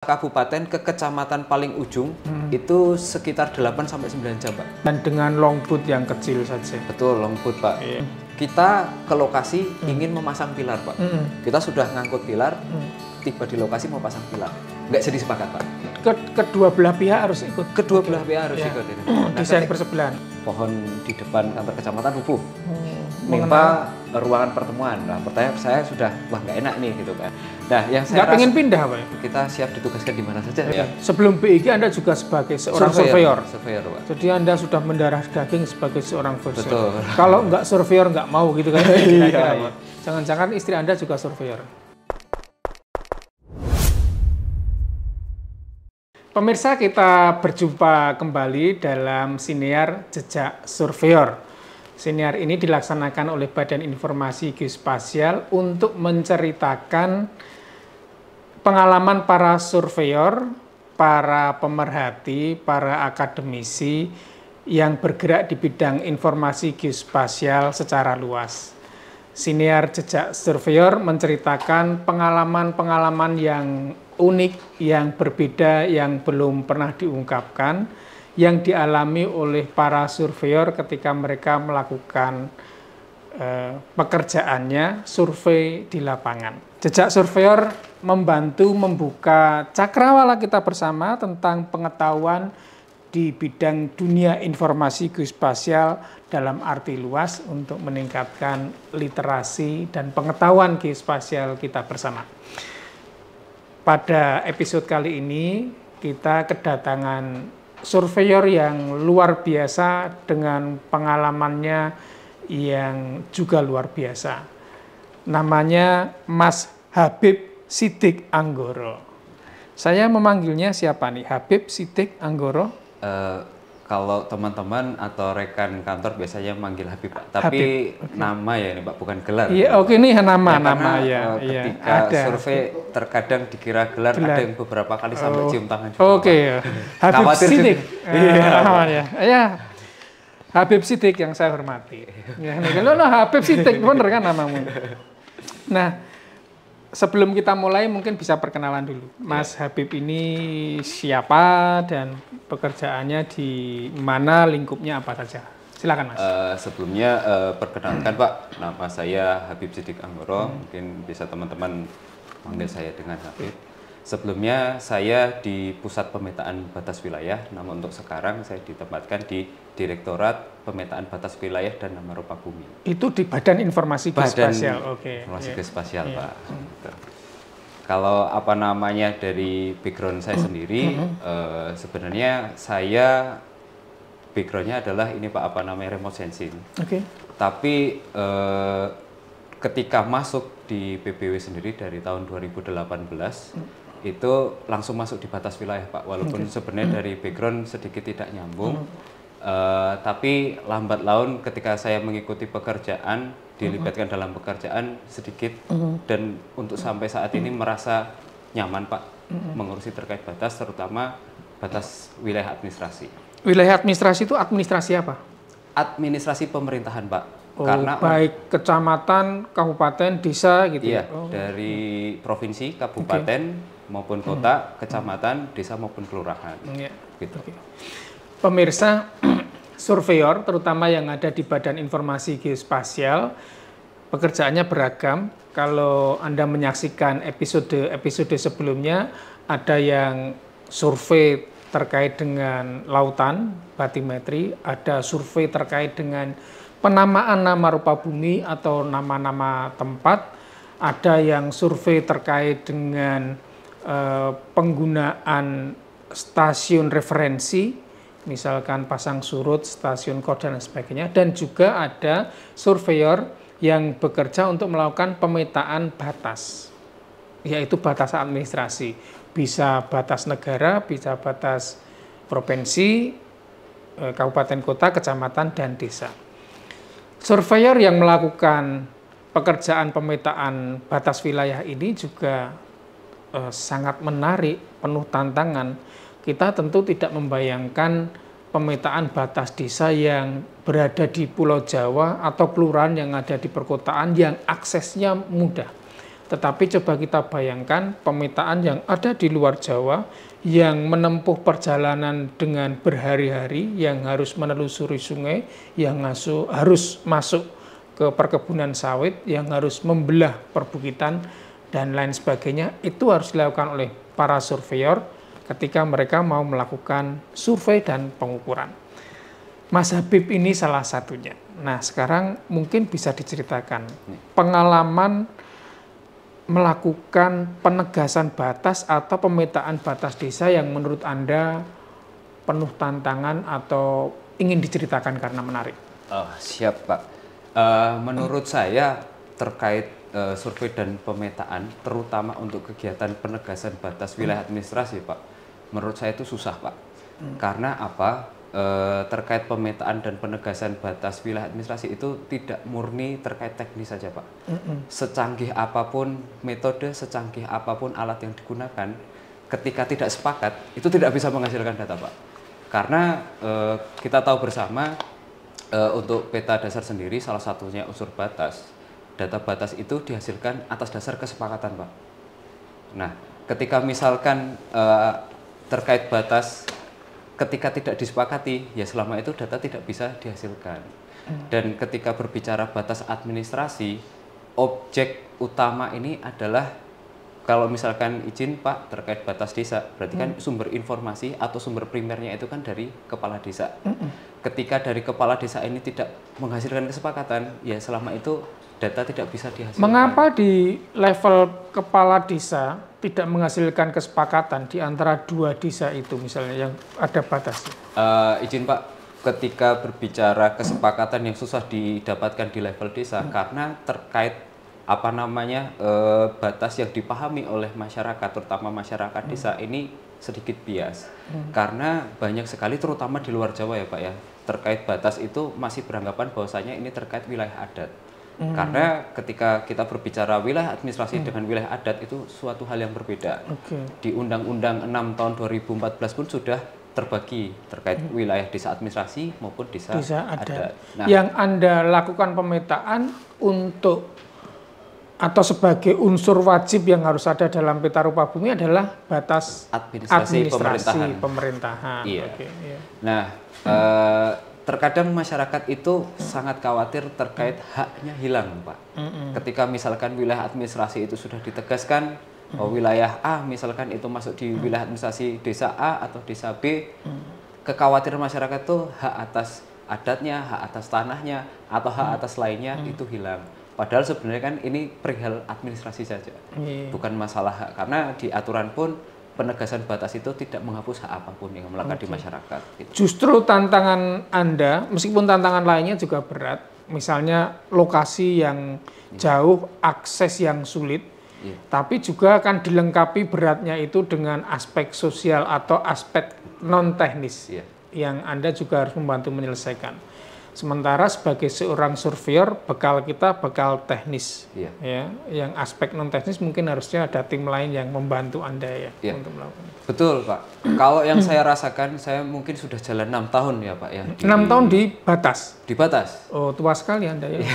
kabupaten ke kecamatan paling ujung itu sekitar 8-9 jam, Pak. Dan dengan longboot yang kecil saja. Betul, longboot, Pak. Iya. Kita ke lokasi ingin memasang pilar, Pak. Kita sudah ngangkut pilar, tiba di lokasi mau pasang pilar. Nggak jadi sepakat, Pak. Kedua belah pihak harus ikut. Kedua belah pihak harus ikut. Desain bersebelahan. Pohon di depan kantor kecamatan rubuh. Menimpa ruangan pertemuan. Nah, pertanyaan saya sudah, wah nggak enak nih gitu kan. Nah, yang saya nggak pengen pindah, Pak. Kita siap ditugaskan di mana saja ya. Sebelum BIG Anda juga sebagai seorang surveyor. Surveyor, Pak. Jadi Anda sudah mendarah daging sebagai seorang surveyor. Betul. Kalau nggak surveyor nggak mau gitu kan. Kira-kira. Jangan-jangan istri Anda juga surveyor. Pemirsa, kita berjumpa kembali dalam Sinear Jejak Surveyor. Sinear ini dilaksanakan oleh Badan Informasi Geospasial untuk menceritakan pengalaman para surveyor, para pemerhati, para akademisi yang bergerak di bidang informasi geospasial secara luas. Sinear Jejak Surveyor menceritakan pengalaman-pengalaman yang unik, yang berbeda, yang belum pernah diungkapkan, yang dialami oleh para surveyor ketika mereka melakukan pekerjaannya, survei di lapangan. Jejak Surveyor membantu membuka cakrawala kita bersama tentang pengetahuan di bidang dunia informasi geospasial dalam arti luas untuk meningkatkan literasi dan pengetahuan geospasial kita bersama. Pada episode kali ini kita kedatangan surveyor yang luar biasa dengan pengalamannya yang juga luar biasa. Namanya Mas Habib Siddiq Anggoro. Saya memanggilnya siapa nih? Habib Siddiq Anggoro? Kalau teman-teman atau rekan kantor biasanya manggil Habib, Pak. Tapi Habib, nama ya ini Pak, bukan gelar. Iya, oke, ini nama ya. Ketika ada. Survei terkadang dikira gelar, ada yang beberapa kali sampai cium tangan juga. Oke, Habib Siddiq. Iya. Habib Siddiq yang saya hormati. Ya, kalau Habib Siddiq bener kan namamu. Nah, sebelum kita mulai mungkin bisa perkenalan dulu. Mas Habib ini siapa dan pekerjaannya di mana, lingkupnya apa saja? Silakan Mas. Sebelumnya perkenalkan Pak, nama saya Habib Siddiq Anggoro. Mungkin bisa teman-teman manggil saya dengan Habib. Sebelumnya saya di Pusat Pemetaan Batas Wilayah, namun untuk sekarang saya ditempatkan di Direktorat Pemetaan Batas Wilayah dan Nama Rupa Bumi. Itu di Badan Informasi Geospasial. Oke. Informasi Geospasial, Pak. Kalau apa namanya dari background saya sendiri, sebenarnya saya backgroundnya adalah ini Pak, apa namanya, remote sensing. Oke. Tapi ketika masuk di PBW sendiri dari tahun 2018, itu langsung masuk di batas wilayah Pak, walaupun sebenarnya dari background sedikit tidak nyambung, tapi lambat laun ketika saya mengikuti pekerjaan, dilibatkan dalam pekerjaan sedikit, dan untuk sampai saat ini merasa nyaman Pak, mengurusi terkait batas, terutama batas wilayah administrasi. Wilayah administrasi itu administrasi apa? Administrasi pemerintahan Pak. Karena baik kecamatan, kabupaten, desa gitu. Iya, dari provinsi, kabupaten, maupun kota, kecamatan, desa maupun kelurahan. Gitu. Pemirsa, surveyor terutama yang ada di Badan Informasi Geospasial, pekerjaannya beragam. Kalau Anda menyaksikan episode sebelumnya, ada yang survei terkait dengan lautan, batimetri, ada survei terkait dengan penamaan nama rupa bumi atau nama-nama tempat, ada yang survei terkait dengan penggunaan stasiun referensi, misalkan pasang surut, stasiun kode dan sebagainya, dan juga ada surveyor yang bekerja untuk melakukan pemetaan batas, yaitu batas administrasi, bisa batas negara, bisa batas provinsi, kabupaten kota, kecamatan, dan desa. Surveyor yang melakukan pekerjaan pemetaan batas wilayah ini juga sangat menarik, penuh tantangan. Kita tentu tidak membayangkan pemetaan batas desa yang berada di Pulau Jawa atau kelurahan yang ada di perkotaan yang aksesnya mudah. Tetapi coba kita bayangkan pemetaan yang ada di luar Jawa yang menempuh perjalanan dengan berhari-hari, yang harus menelusuri sungai, yang harus masuk ke perkebunan sawit, yang harus membelah perbukitan dan lain sebagainya, itu harus dilakukan oleh para surveyor ketika mereka mau melakukan survei dan pengukuran. Mas Habib ini salah satunya. Nah, sekarang mungkin bisa diceritakan pengalaman melakukan penegasan batas atau pemetaan batas desa yang menurut Anda penuh tantangan atau ingin diceritakan karena menarik. Oh, siap Pak. Menurut saya terkait survei dan pemetaan, terutama untuk kegiatan penegasan batas wilayah administrasi Pak, menurut saya itu susah Pak. Karena apa? Terkait pemetaan dan penegasan batas wilayah administrasi itu tidak murni terkait teknis saja Pak. Secanggih apapun metode, secanggih apapun alat yang digunakan, ketika tidak sepakat itu tidak bisa menghasilkan data Pak. Karena kita tahu bersama untuk peta dasar sendiri salah satunya unsur batas. Data batas itu dihasilkan atas dasar kesepakatan Pak. Nah, ketika misalkan terkait batas ketika tidak disepakati, ya selama itu data tidak bisa dihasilkan. Dan ketika berbicara batas administrasi, objek utama ini adalah, kalau misalkan izin Pak terkait batas desa, berarti kan sumber informasi atau sumber primernya itu kan dari kepala desa. Ketika dari kepala desa ini tidak menghasilkan kesepakatan, ya selama itu data tidak bisa dihasilkan. Mengapa di level kepala desa tidak menghasilkan kesepakatan di antara dua desa itu misalnya yang ada batasnya? Izin Pak, ketika berbicara kesepakatan yang susah didapatkan di level desa karena terkait batas yang dipahami oleh masyarakat, terutama masyarakat desa ini sedikit bias. Karena banyak sekali, terutama di luar Jawa ya Pak ya, terkait batas itu masih beranggapan bahwasanya ini terkait wilayah adat. Karena ketika kita berbicara wilayah administrasi dengan wilayah adat itu suatu hal yang berbeda. Di Undang-Undang 6 tahun 2014 pun sudah terbagi terkait wilayah desa administrasi maupun desa adat. Nah, yang Anda lakukan pemetaan untuk atau sebagai unsur wajib yang harus ada dalam peta rupa bumi adalah batas administrasi pemerintahan. Iya. Nah, terkadang masyarakat itu sangat khawatir terkait haknya hilang, Pak. Ketika misalkan wilayah administrasi itu sudah ditegaskan, wilayah A misalkan itu masuk di wilayah administrasi desa A atau desa B, kekhawatiran masyarakat itu hak atas adatnya, hak atas tanahnya, atau hak atas lainnya itu hilang. Padahal sebenarnya kan ini perihal administrasi saja, bukan masalah hak. Karena di aturan pun penegasan batas itu tidak menghapus hak apapun yang melekat di masyarakat. Gitu. Justru tantangan Anda, meskipun tantangan lainnya juga berat, misalnya lokasi yang jauh, akses yang sulit, tapi juga akan dilengkapi beratnya itu dengan aspek sosial atau aspek non-teknis yang Anda juga harus membantu menyelesaikan. Sementara sebagai seorang surveyor, bekal kita bekal teknis, ya, yang aspek non teknis mungkin harusnya ada tim lain yang membantu Anda ya untuk melakukan. Betul Pak. Kalau yang saya rasakan, saya mungkin sudah jalan 6 tahun ya Pak ya. 6 tahun di batas. Di batas. Oh, tua sekali Anda ya.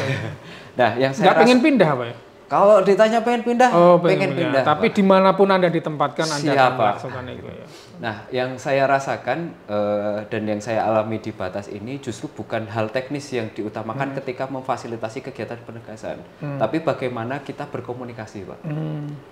Nah, yang saya pengen pindah Pak ya? Kalau ditanya pengen pindah, pengen pindah. Tapi Pak, dimanapun Anda ditempatkan, Anda akan melakukan itu ya. Nah, yang saya rasakan dan yang saya alami di batas ini justru bukan hal teknis yang diutamakan ketika memfasilitasi kegiatan penegasan, tapi bagaimana kita berkomunikasi, Pak.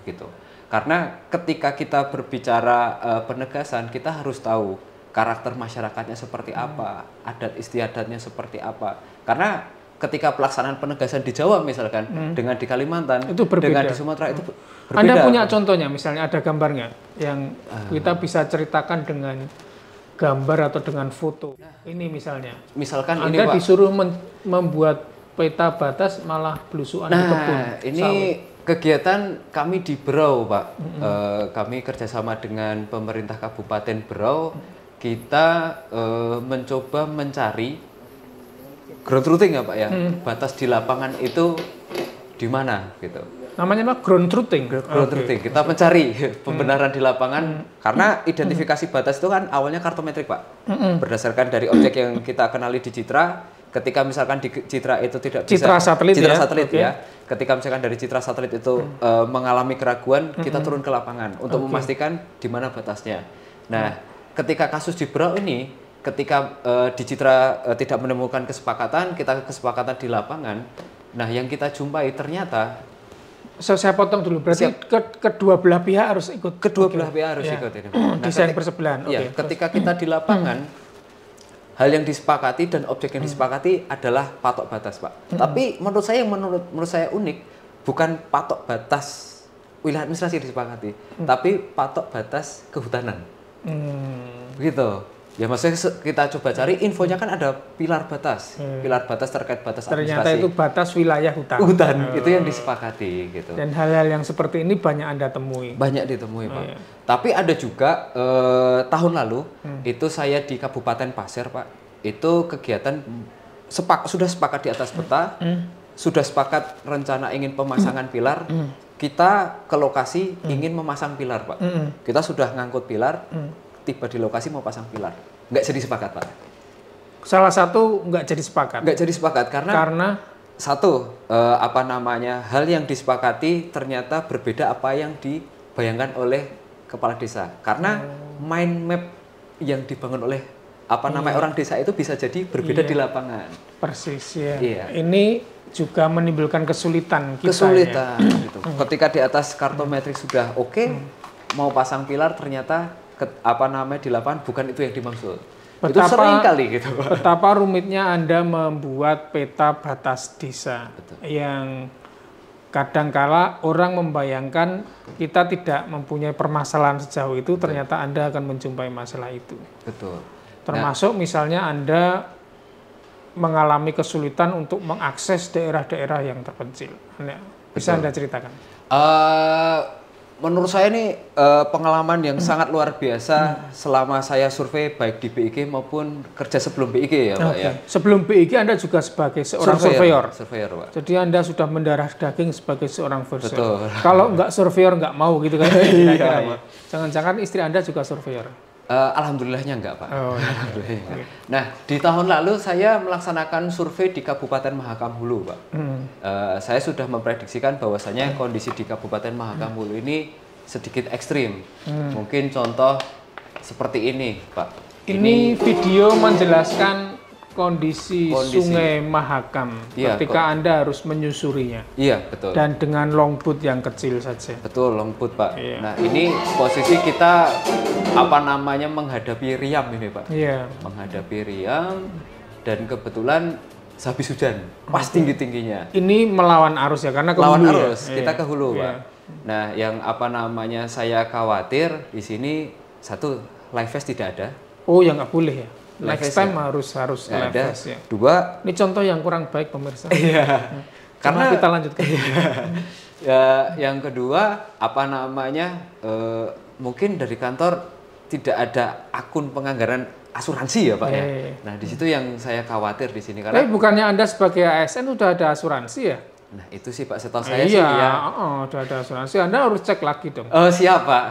Gitu. Karena ketika kita berbicara penegasan, kita harus tahu karakter masyarakatnya seperti apa, adat istiadatnya seperti apa. Karena ketika pelaksanaan penegasan di Jawa misalkan dengan di Kalimantan, itu berbeda. dengan di Sumatera itu berbeda. Anda punya contohnya, misalnya ada gambarnya yang kita bisa ceritakan dengan gambar atau dengan foto. Ini misalnya. Misalkan Anda ini Pak, disuruh membuat peta batas malah belusuan di kebun. Ini kegiatan kami di Berau, Pak. Kami kerjasama dengan pemerintah Kabupaten Berau. Kita mencoba mencari ground truthing ya Pak ya, batas di lapangan itu di mana gitu. Namanya apa? Ground truthing. Ground truthing. Kita mencari pembenaran di lapangan karena identifikasi batas itu kan awalnya kartometrik Pak. Berdasarkan dari objek yang kita kenali di Citra, ketika misalkan di citra itu tidak bisa Citra satelit citra ya? satelit Oke. ya, ketika misalkan dari citra satelit itu mengalami keraguan, kita turun ke lapangan untuk memastikan di mana batasnya. Nah, ketika kasus di Berau ini, ketika di citra tidak menemukan kesepakatan, kita kesepakatan di lapangan. Nah, yang kita jumpai ternyata Saya potong dulu. Berarti kedua belah pihak harus ikut. kedua belah pihak harus ikut ini. Nah, Desain bersebelahan. Iya, ketika kita di lapangan, hal yang disepakati dan objek yang disepakati adalah patok batas, Pak. Tapi menurut saya unik, bukan patok batas wilayah administrasi yang disepakati, tapi patok batas kehutanan. Begitu. Ya maksudnya kita coba cari infonya kan ada pilar batas terkait batas Ternyata administrasi. itu batas wilayah hutan. Itu yang disepakati gitu. Dan hal-hal yang seperti ini banyak Anda temui. Banyak ditemui, Pak. Tapi ada juga tahun lalu itu saya di Kabupaten Pasir, Pak. Itu kegiatan sudah sepakat di atas peta, sudah sepakat rencana ingin pemasangan pilar. Kita ke lokasi ingin memasang pilar, Pak. Kita sudah ngangkut pilar, tiba di lokasi mau pasang pilar. Nggak jadi sepakat, Pak. Salah satu nggak jadi sepakat. Nggak jadi sepakat karena satu, hal yang disepakati ternyata berbeda apa yang dibayangkan oleh kepala desa. Karena mind map yang dibangun oleh orang desa itu bisa jadi berbeda di lapangan. Persis ya. Iya. Ini juga menimbulkan kesulitan kita. Gitu. Ketika di atas kartometrik sudah oke, mau pasang pilar ternyata di lapangan bukan itu yang dimaksud. Itu sering kali gitu, Pak. Betapa rumitnya Anda membuat peta batas desa. Betul. Yang kadangkala orang membayangkan kita tidak mempunyai permasalahan sejauh itu, ternyata Anda akan menjumpai masalah itu. Betul. Termasuk misalnya Anda mengalami kesulitan untuk mengakses daerah-daerah yang terpencil. Bisa Anda ceritakan? Menurut saya ini pengalaman yang sangat luar biasa selama saya survei baik di BIG maupun kerja sebelum BIG ya, Pak ya. Sebelum BIG Anda juga sebagai seorang surveyor. Pak. Jadi Anda sudah mendarah daging sebagai seorang surveyor. Betul. Kalau nggak surveyor nggak mau gitu kan? Kira-kira ya. Jangan-jangan istri Anda juga surveyor. Alhamdulillahnya enggak, Pak. Alhamdulillah. Nah, di tahun lalu saya melaksanakan survei di Kabupaten Mahakam Hulu, Pak. Saya sudah memprediksikan bahwasanya kondisi di Kabupaten Mahakam Hulu ini sedikit ekstrim. Mungkin contoh seperti ini, Pak. Ini video menjelaskan kondisi Sungai Mahakam ketika Anda harus menyusurinya. Iya, betul. Dan dengan longboat yang kecil saja. Betul, longboat, Pak. Iya. Nah, ini posisi kita menghadapi riam ini, Pak. Iya. Menghadapi riam dan kebetulan habis hujan, pas tinggi-tingginya. Ini melawan arus ya, karena ke lawan hulu arus, ya? kita ke hulu, Iya. Pak. Nah, yang saya khawatir di sini satu, live vest tidak ada. Oh, ya nggak boleh ya. Next time harus live ada. vest ya. Dua, ini contoh yang kurang baik pemirsa. Iya. Karena kita lanjutkan. Ya, yang kedua mungkin dari kantor tidak ada akun penganggaran asuransi ya, Pak ya. Nah, di situ yang saya khawatir di sini karena. Tapi bukannya Anda sebagai ASN udah ada asuransi ya? Nah, itu sih Pak, setahu saya sih ya. Iya, udah ada asuransi. Anda harus cek lagi dong. Oh, siap, Pak.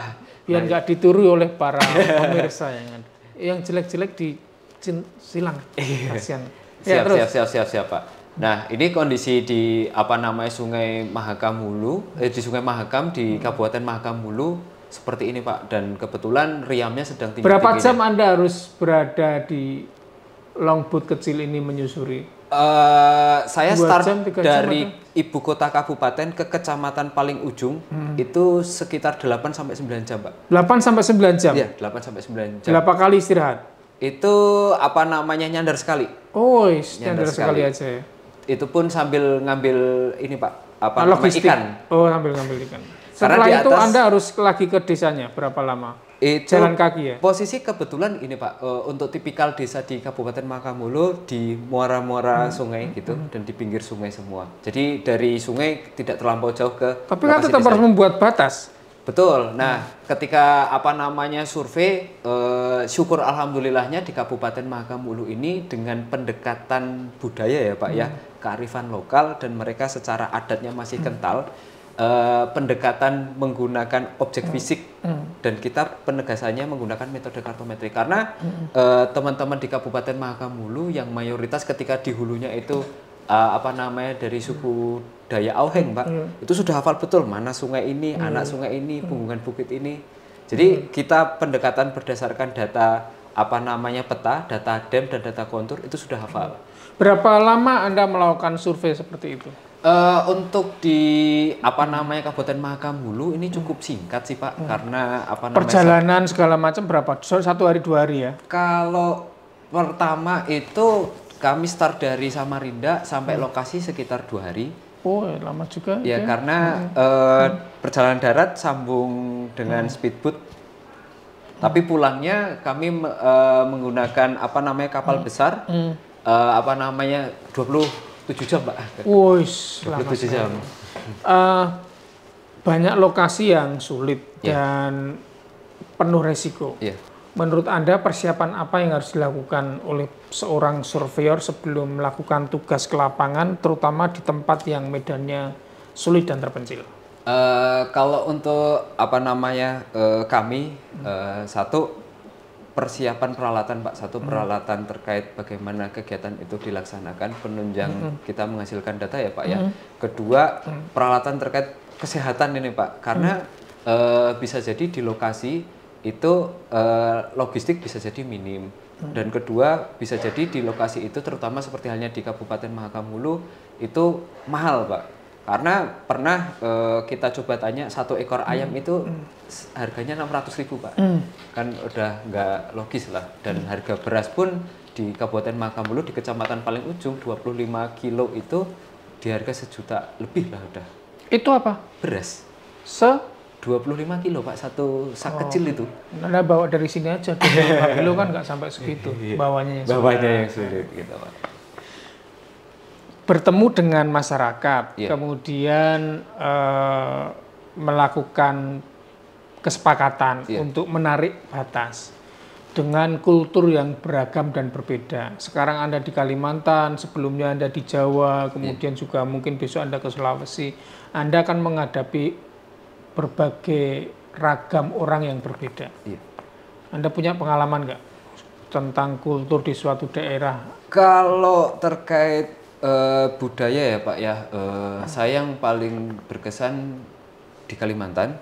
Biar nggak dituri oleh para pemirsa yang jelek-jelek silang. Kasihan. Siap, Pak. Nah, ini kondisi di Sungai Mahakam Hulu, di Sungai Mahakam di Kabupaten Mahakam Hulu seperti ini, Pak. Dan kebetulan riamnya sedang tinggi. Berapa jam Anda harus berada di longboat kecil ini menyusuri? Saya start dari ibu kota kabupaten ke kecamatan paling ujung itu sekitar 8 sampai 9 jam, Pak. 8 sampai 9 jam? Iya, 8 sampai 9 jam. Berapa kali istirahat? Itu nyandar sekali. Oh, nyandar sekali aja ya. Itu pun sambil ngambil ini, Pak, ikan. Oh, sambil ngambil ikan. Setelah itu Anda harus lagi ke desanya berapa lama? Itu jalan kaki ya? Posisi kebetulan ini, Pak, untuk tipikal desa di Kabupaten Mahakam Hulu di muara-muara sungai gitu dan di pinggir sungai semua. Jadi dari sungai tidak terlampau jauh ke. Tapi kan tetap harus membuat batas. Betul. Nah, ketika survei, syukur alhamdulillahnya di Kabupaten Mahakam Hulu ini dengan pendekatan budaya ya, Pak ya, kearifan lokal dan mereka secara adatnya masih kental. pendekatan menggunakan objek fisik dan kita penegasannya menggunakan metode kartometri karena teman-teman di Kabupaten Mahakamulu yang mayoritas ketika di hulunya itu dari suku Daya Auheng, Pak, itu sudah hafal betul mana sungai ini, anak sungai ini, punggungan bukit ini. Jadi kita pendekatan berdasarkan data peta, data DEM dan data kontur itu sudah hafal. Berapa lama Anda melakukan survei seperti itu? Untuk di Kabupaten Mahakamulu ini cukup singkat sih Pak, karena perjalanan segala macam berapa? 1 hari 2 hari ya? Kalau pertama itu kami start dari Samarinda sampai lokasi sekitar 2 hari. Oh, lama juga. Ya, karena perjalanan darat sambung dengan speedboat. Tapi pulangnya kami menggunakan kapal besar. 27 jam, Pak. Wih, 27 jam. Banyak lokasi yang sulit dan penuh resiko. Menurut Anda persiapan apa yang harus dilakukan oleh seorang surveyor sebelum melakukan tugas ke lapangan, terutama di tempat yang medannya sulit dan terpencil? Kalau untuk kami satu persiapan peralatan, Pak, peralatan terkait bagaimana kegiatan itu dilaksanakan, penunjang kita menghasilkan data ya Pak ya. Kedua, peralatan terkait kesehatan ini Pak, karena bisa jadi di lokasi itu logistik bisa jadi minim. Dan kedua, bisa jadi di lokasi itu terutama seperti halnya di Kabupaten Mahakamulu itu mahal Pak. Karena pernah kita coba tanya 1 ekor ayam itu harganya 600.000 Pak. Kan udah nggak logis lah. Dan harga beras pun di Kabupaten Mahakamulu di kecamatan paling ujung 25 kilo itu di harga 1 juta lebih lah udah. Itu apa? Beras. 25 kilo Pak, 1 sak kecil itu. Anda bawa dari sini aja, 25 kilo kan nggak sampai segitu, bawahnya yang sulit gitu Pak. Bertemu dengan masyarakat, kemudian melakukan kesepakatan untuk menarik batas dengan kultur yang beragam dan berbeda. Sekarang Anda di Kalimantan, sebelumnya Anda di Jawa, kemudian juga mungkin besok Anda ke Sulawesi. Anda akan menghadapi berbagai ragam orang yang berbeda. Anda punya pengalaman nggak tentang kultur di suatu daerah? Kalau terkait budaya ya Pak ya, saya yang paling berkesan di Kalimantan.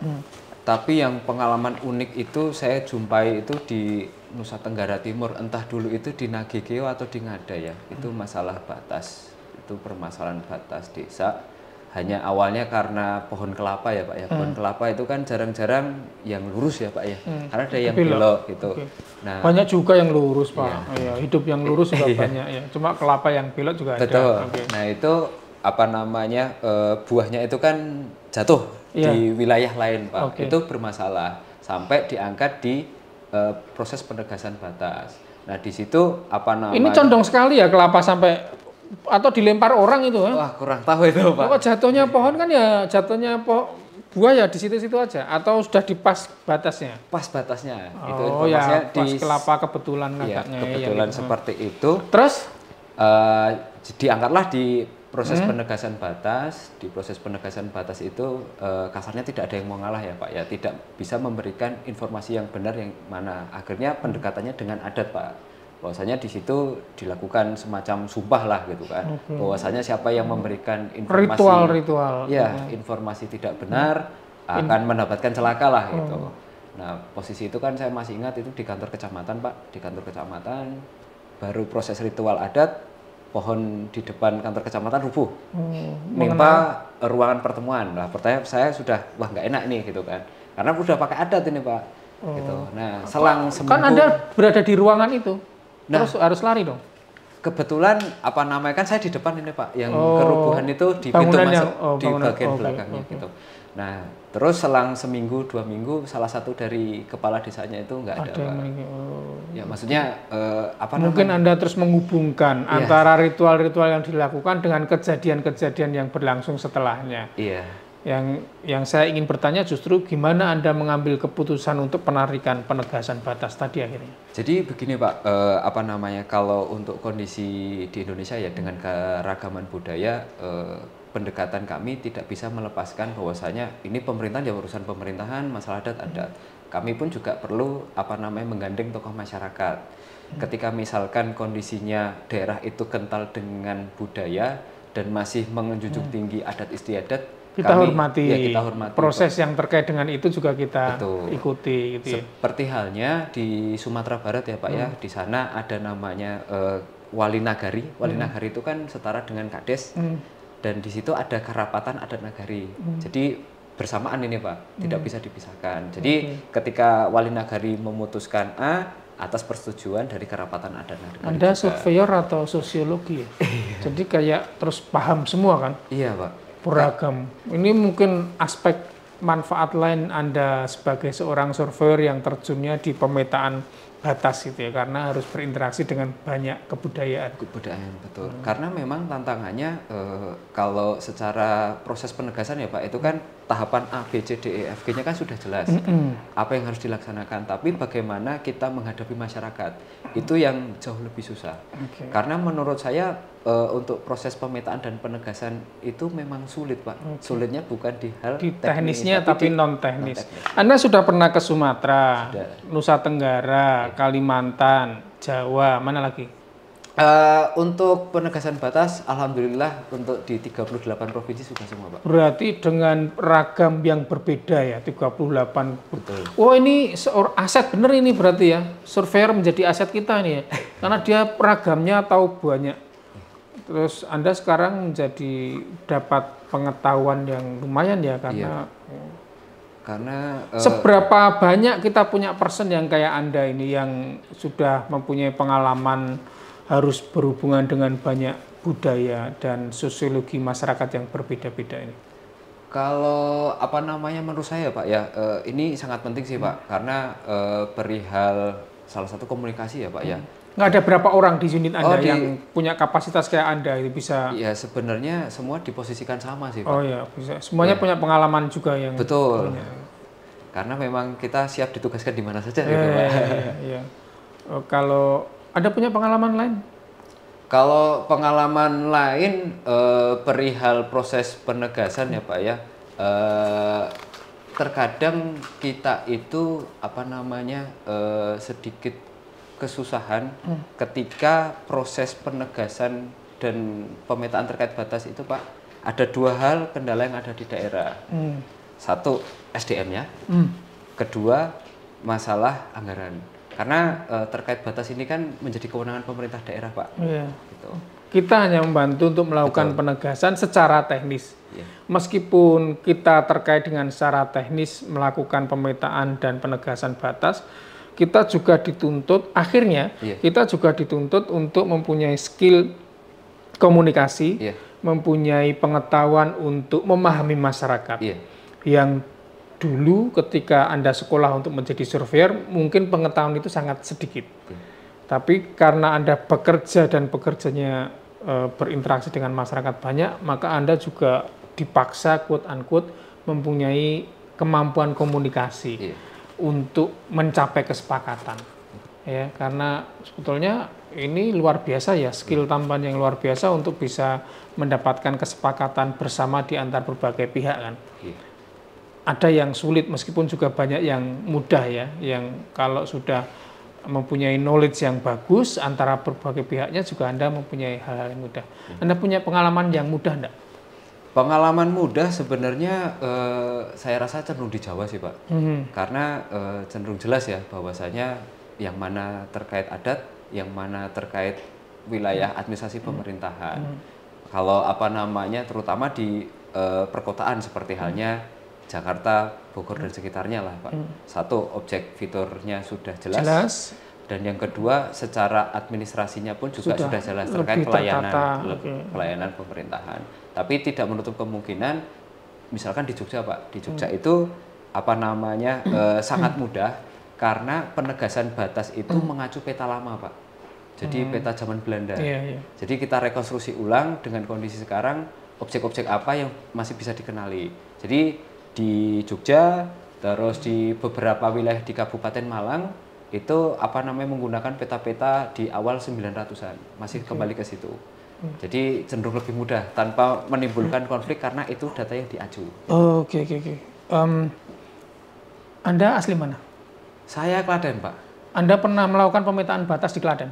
Tapi yang pengalaman unik itu saya jumpai itu di Nusa Tenggara Timur, entah dulu itu di Nagegeo atau di Ngada ya. Itu masalah batas, itu permasalahan batas desa. Hanya awalnya karena pohon kelapa ya Pak ya. Pohon kelapa itu kan jarang-jarang yang lurus ya Pak ya. Karena ada yang belok gitu. Nah, banyak juga yang lurus Pak. Hidup yang lurus juga banyak ya. Cuma kelapa yang belok juga ada. Nah itu buahnya itu kan jatuh di wilayah lain Pak. Itu bermasalah sampai diangkat di proses penegasan batas. Nah di situ ini condong sekali ya kelapa sampai atau dilempar orang itu? Wah kurang tahu itu Pak. Kok jatuhnya pohon kan ya jatuhnya buah ya di situ-situ aja atau sudah di pas batasnya? Pas batasnya. Itu informasinya pas kelapa kebetulan agaknya. Kebetulan seperti itu. Terus diangkatlah di proses penegasan batas. Di proses penegasan batas itu kasarnya tidak ada yang mau ngalah ya Pak ya. Tidak bisa memberikan informasi yang benar yang mana. Akhirnya pendekatannya dengan adat Pak. Bahwasanya di situ dilakukan semacam sumpah lah gitu kan. Bahwasanya siapa yang memberikan informasi ritual. Informasi tidak benar akan mendapatkan celaka lah gitu. Nah, posisi itu kan saya masih ingat itu di kantor kecamatan Pak, di kantor kecamatan baru proses ritual adat, pohon di depan kantor kecamatan rubuh. Menimpa ruangan pertemuan. Nah, pertanyaan saya sudah wah nggak enak nih gitu kan. Karena udah pakai adat ini Pak. Gitu. Nah, selang seminggu kan Anda berada di ruangan itu. Terus harus lari dong? Kebetulan kan saya di depan ini Pak, yang kerubuhan itu di pintu masuk di bagian belakangnya gitu. Nah terus selang seminggu 2 minggu salah satu dari kepala desanya itu nggak ada Pak. Ya maksudnya mungkin Anda terus menghubungkan antara ritual-ritual yang dilakukan dengan kejadian-kejadian yang berlangsung setelahnya. Yang saya ingin bertanya justru gimana Anda mengambil keputusan untuk penarikan penegasan batas tadi akhirnya? Jadi begini Pak, kalau untuk kondisi di Indonesia ya dengan keragaman budaya, pendekatan kami tidak bisa melepaskan bahwasanya ini pemerintahan ya urusan pemerintahan, masalah adat adat. Kami pun juga perlu menggandeng tokoh masyarakat. Ketika misalkan kondisinya daerah itu kental dengan budaya dan masih menjunjung tinggi adat istiadat, kita hormati. Ya, kita hormati proses yang terkait dengan itu juga kita Betul. ikuti gitu ya. Seperti halnya di Sumatera Barat ya Pak ya, di sana ada namanya Wali Nagari. Wali Nagari itu kan setara dengan Kades. Dan di situ ada Karapatan Adat Nagari. Jadi bersamaan ini Pak, tidak bisa dipisahkan. Jadi ketika Wali Nagari memutuskan A atas persetujuan dari Karapatan Adat Nagari. Anda surveyor atau sosiologi ya? Jadi kayak terus paham semua kan? Iya Pak. Beragam. Ini mungkin aspek manfaat lain Anda sebagai seorang surveyor yang terjunnya di pemetaan batas gitu ya, karena harus berinteraksi dengan banyak kebudayaan. Kebudayaan, betul. Karena memang tantangannya kalau secara proses penegasan ya Pak, itu kan tahapan A, B, C, D, E, F, G-nya kan sudah jelas. Apa yang harus dilaksanakan, tapi bagaimana kita menghadapi masyarakat, itu yang jauh lebih susah. Karena menurut saya untuk proses pemetaan dan penegasan itu memang sulit Pak. Sulitnya bukan di hal di teknis, teknisnya tapi non teknis. Anda sudah pernah ke Sumatera, Nusa Tenggara, Kalimantan, Jawa, mana lagi? Untuk penegasan batas, alhamdulillah untuk di 38 provinsi sudah semua Pak. Berarti dengan ragam yang berbeda ya, 38. Betul. Oh ini aset bener ini berarti ya, surveyor menjadi aset kita ini ya, karena dia ragamnya tahu banyak. Terus Anda sekarang menjadi dapat pengetahuan yang lumayan ya, karena seberapa banyak kita punya person yang kayak Anda ini yang sudah mempunyai pengalaman harus berhubungan dengan banyak budaya dan sosiologi masyarakat yang berbeda-beda ini. Kalau menurut saya Pak ya, ini sangat penting sih Pak, karena perihal salah satu komunikasi ya Pak ya. Nggak ada berapa orang di unit Anda yang punya kapasitas kayak Anda itu bisa? Ya sebenarnya semua diposisikan sama sih Pak. Oh ya bisa, semuanya punya pengalaman juga yang. Betul. Karena memang kita siap ditugaskan di mana saja gitu Pak. Iya. Kalau Anda punya pengalaman lain? Kalau pengalaman lain perihal proses penegasan ya Pak ya, terkadang kita itu sedikit kesusahan ketika proses penegasan dan pemetaan terkait batas itu Pak, ada dua hal kendala yang ada di daerah. Satu, SDM-nya. Kedua, masalah anggaran. Karena terkait batas ini kan menjadi kewenangan pemerintah daerah Pak. Gitu. Kita hanya membantu untuk melakukan penegasan secara teknis. Meskipun kita terkait dengan secara teknis melakukan pemetaan dan penegasan batas, kita juga dituntut, akhirnya kita juga dituntut untuk mempunyai skill komunikasi, mempunyai pengetahuan untuk memahami masyarakat. Yang dulu ketika Anda sekolah untuk menjadi surveyor, mungkin pengetahuan itu sangat sedikit. Tapi karena Anda bekerja dan bekerjanya berinteraksi dengan masyarakat banyak, maka Anda juga dipaksa, quote unquote, mempunyai kemampuan komunikasi untuk mencapai kesepakatan. Ya, karena sebetulnya ini luar biasa ya, skill tambahan yang luar biasa untuk bisa mendapatkan kesepakatan bersama di antar berbagai pihak kan. Ada yang sulit meskipun juga banyak yang mudah ya, yang kalau sudah mempunyai knowledge yang bagus antara berbagai pihaknya juga Anda mempunyai hal-hal yang mudah. Anda punya pengalaman yang mudah enggak? Pengalaman mudah sebenarnya saya rasa cenderung di Jawa sih Pak. Karena cenderung jelas ya bahwasanya yang mana terkait adat, yang mana terkait wilayah administrasi pemerintahan. Kalau terutama di perkotaan seperti halnya Jakarta, Bogor dan sekitarnya lah Pak. Satu, objek fiturnya sudah jelas. Dan yang kedua, secara administrasinya pun juga sudah jelas terkait pelayanan pemerintahan. Tapi tidak menutup kemungkinan, misalkan di Jogja Pak, di Jogja itu sangat mudah karena penegasan batas itu mengacu peta lama Pak. Jadi peta zaman Belanda. Jadi kita rekonstruksi ulang dengan kondisi sekarang, objek-objek apa yang masih bisa dikenali. Jadi di Jogja, terus di beberapa wilayah di Kabupaten Malang, itu menggunakan peta-peta di awal 900-an, masih kembali ke situ. Jadi cenderung lebih mudah tanpa menimbulkan konflik karena itu data yang diaju. Oke. Anda asli mana? Saya Klaten, Pak. Anda pernah melakukan pemetaan batas di Klaten?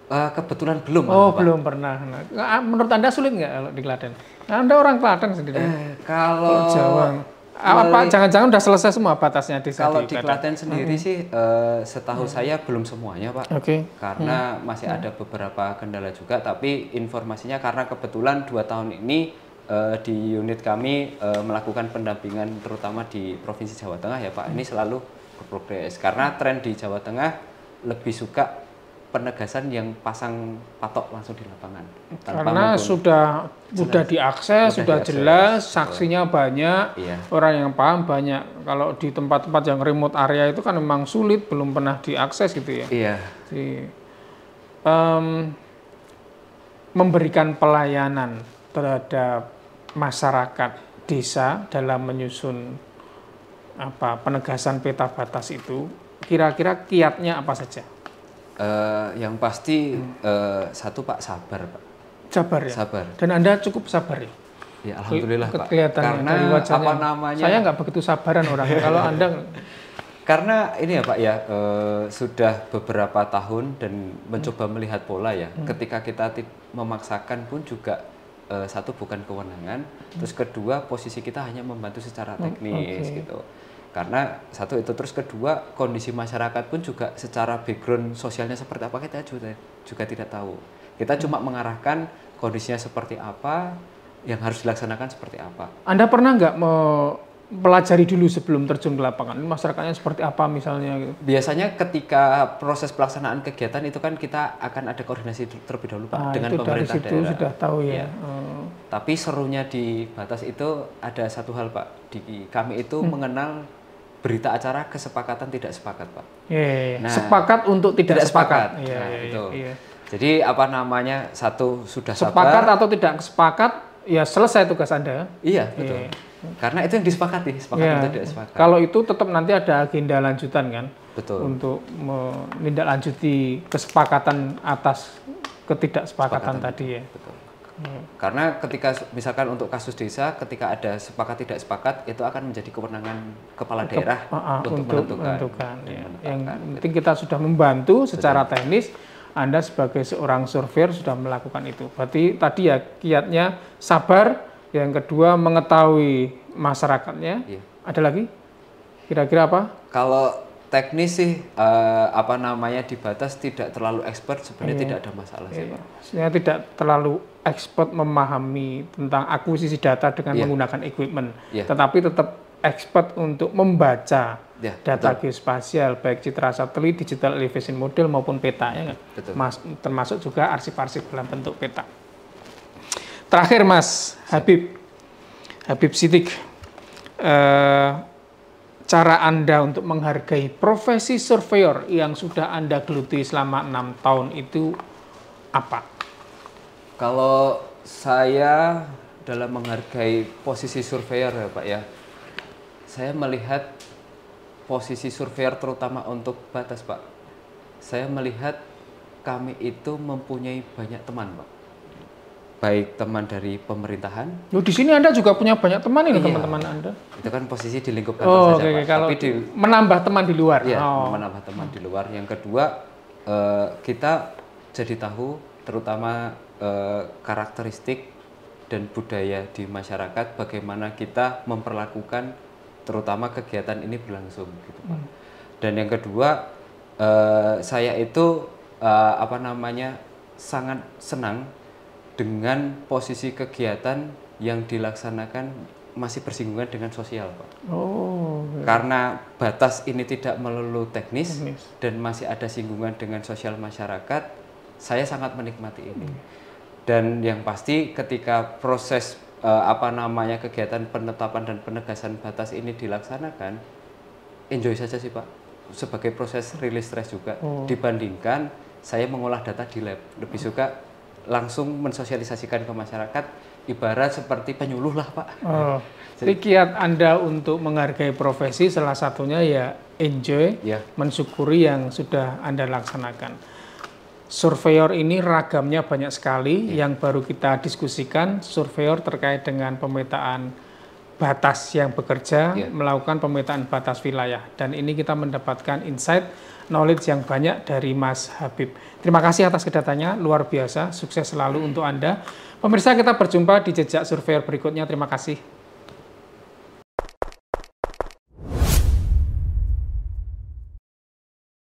Kebetulan belum. Oh, Pak. belum pernah. Nah, menurut Anda sulit nggak kalau di Klaten? Anda orang Klaten sendiri. Kalau Jawa. Apa jangan-jangan udah selesai semua batasnya desa kalau di di Klaten sendiri sih setahu saya belum semuanya, Pak. Oke. Karena masih ada beberapa kendala juga, tapi informasinya karena kebetulan 2 tahun ini di unit kami melakukan pendampingan terutama di Provinsi Jawa Tengah ya Pak, ini selalu berprogres karena tren di Jawa Tengah lebih suka penegasan yang pasang patok langsung di lapangan. Karena sudah mudah diakses, sudah jelas, saksinya banyak, orang yang paham banyak. Kalau di tempat-tempat yang remote area itu kan memang sulit, belum pernah diakses gitu ya. Iya. Jadi, memberikan pelayanan terhadap masyarakat desa dalam menyusun penegasan peta batas itu, kira-kira kiatnya apa saja? Yang pasti satu Pak, sabar Pak. Sabar ya? Sabar. Dan Anda cukup sabar ya? Ya Alhamdulillah Pak. Karena dari wajahnya, apa namanya? saya nggak begitu sabaran orangnya. Kalau Anda karena ini ya Pak ya, sudah beberapa tahun dan mencoba melihat pola ya. Ketika kita memaksakan pun juga satu bukan kewenangan, terus kedua posisi kita hanya membantu secara teknis gitu. Karena satu itu, terus kedua kondisi masyarakat pun juga secara background sosialnya seperti apa kita juga tidak tahu. Kita cuma mengarahkan kondisinya seperti apa, yang harus dilaksanakan seperti apa. Anda pernah nggak pelajari dulu sebelum terjun ke lapangan, masyarakatnya seperti apa misalnya gitu? Biasanya ketika proses pelaksanaan kegiatan itu kan kita akan ada koordinasi terlebih dahulu Pak dengan pemerintah daerah. Dari situ sudah tahu ya. Tapi serunya di batas itu ada satu hal Pak, kami itu mengenal berita acara kesepakatan tidak sepakat Pak. Nah, sepakat untuk tidak sepakat. Itu. Jadi apa namanya, satu sudah sepakat atau tidak sepakat, ya selesai tugas Anda. Iya betul. Karena itu yang disepakati, sepakat tidak sepakat. Kalau itu tetap nanti ada agenda lanjutan kan? Betul. Untuk menindaklanjuti kesepakatan atas ketidaksepakatan tadi ya. Betul. Karena ketika misalkan untuk kasus desa, ketika ada sepakat tidak sepakat, itu akan menjadi kewenangan kepala daerah untuk menentukan. Yang penting kita sudah membantu secara teknis. Anda sebagai seorang surveyor sudah melakukan itu. Berarti tadi ya kiatnya sabar, yang kedua mengetahui masyarakatnya. Ada lagi? Kira-kira apa? Kalau teknis sih apa namanya di batas tidak terlalu expert, sebenarnya tidak ada masalah sih Pak. Sebenarnya tidak terlalu expert memahami tentang akuisisi data dengan menggunakan equipment, tetapi tetap expert untuk membaca data geospasial, baik citra satelit, digital elevation model maupun peta, ya termasuk juga arsip-arsip dalam bentuk peta. Terakhir Mas Habib Siddiq, cara Anda untuk menghargai profesi surveyor yang sudah Anda geluti selama 6 tahun itu apa? Kalau saya dalam menghargai posisi surveyor ya Pak ya, saya melihat posisi surveyor terutama untuk batas Pak, saya melihat kami itu mempunyai banyak teman Pak. Baik teman dari pemerintahan. Di sini Anda juga punya banyak teman ini teman-teman Anda. Itu kan posisi di lingkup kantor saja Pak. Kalau tapi menambah teman di luar. Iya, menambah teman di luar. Yang kedua, kita jadi tahu terutama karakteristik dan budaya di masyarakat, bagaimana kita memperlakukan terutama kegiatan ini berlangsung gitu Pak. Dan yang kedua, saya itu apa namanya sangat senang dengan posisi kegiatan yang dilaksanakan masih bersinggungan dengan sosial Pak. Karena batas ini tidak melulu teknis dan masih ada singgungan dengan sosial masyarakat, saya sangat menikmati ini. Dan yang pasti ketika proses apa namanya kegiatan penetapan dan penegasan batas ini dilaksanakan, enjoy saja sih Pak. Sebagai proses rilis stres juga, dibandingkan saya mengolah data di lab. Lebih suka langsung mensosialisasikan ke masyarakat, ibarat seperti penyuluh lah Pak. Jadi kiat Anda untuk menghargai profesi salah satunya ya enjoy, mensyukuri yang sudah Anda laksanakan. surveyor ini ragamnya banyak sekali. Yang baru kita diskusikan, surveyor terkait dengan pemetaan batas yang bekerja, melakukan pemetaan batas wilayah. Dan ini kita mendapatkan insight, knowledge yang banyak dari Mas Habib. Terima kasih atas kedatangannya, luar biasa, sukses selalu untuk Anda. Pemirsa, kita berjumpa di jejak surveyor berikutnya. Terima kasih.